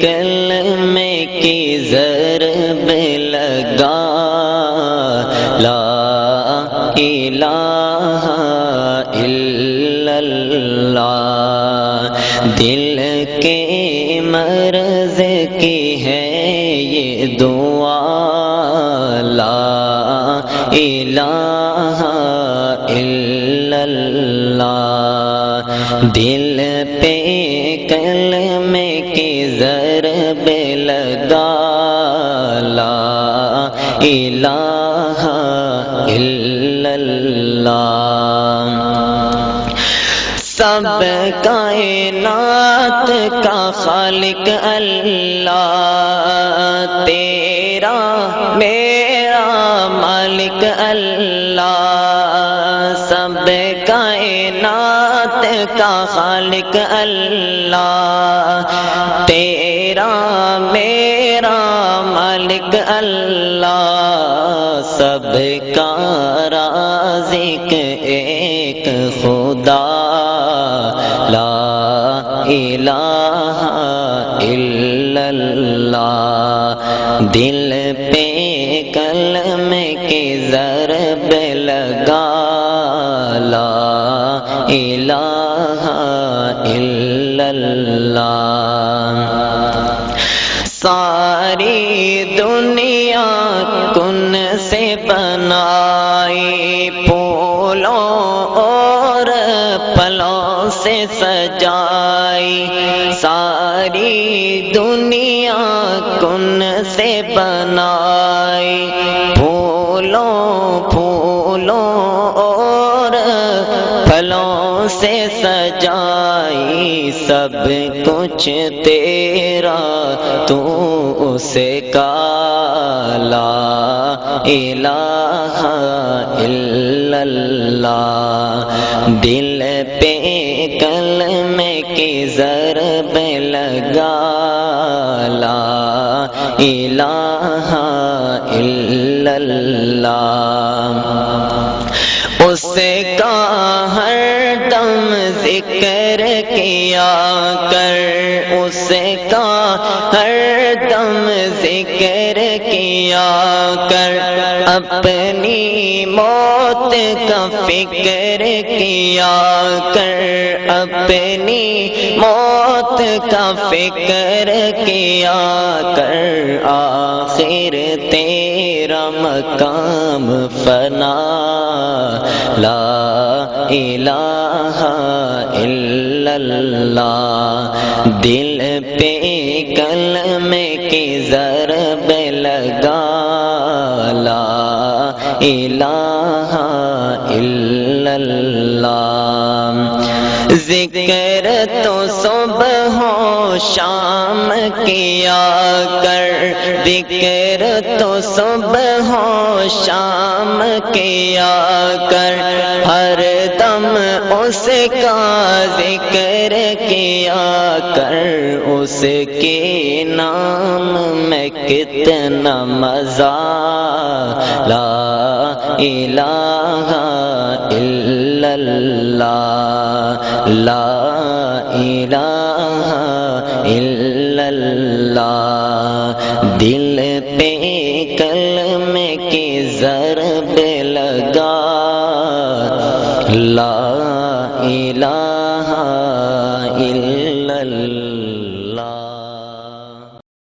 کلمے کی ضرب لگا لا الہ الا اللہ، دل کے مرض کی ہے یہ دعا لا الہ الا اللہ، دل پہ کلمے کی ضرب لگا لا الہ الا اللہ۔ سب کائنات کا خالق اللہ، تیرا میرا مالک اللہ، سب کائنات کا خالق اللہ، تیرا میرا مالک اللہ، سب کا رازق ایک خدا لا الہ الا اللہ، دل پہ کلمے کی ضرب لگا لا الہ الا اللہ۔ ساری دنیا کن سے بنائی، پھولوں اور پھلوں سے سجائی، ساری دنیا کن سے بنائی، پھولوں اور پھلوں سے سجائی، سب کچھ تیرا تو اسے کا لا الہ الا اللہ، دل پہ کلمے کی ضرب لگا لا الہ الا اللہ، اس کا ہر دم ذکر کیا کر، اس کا ہر دم ذکر کیا کر، اپنی موت کا فکر کیا کر، اپنی موت کا فکر کیا کر، آخر تیرا مقام فنا لا الہ الا اللہ، دل پہ کلمے کی ضرب لگا لا الہ الا اللہ، ذکر تو صبح و شام کیا کر، ذکر تو صبح و شام کیا کر، ہر دم اس کا ذکر کیا کر، اس کے نام میں کتنا مزہ لا الہ الا اللہ، لا الہ الا اللہ، دل پہ کلمے کی ضرب لگا لا الہ الا اللہ۔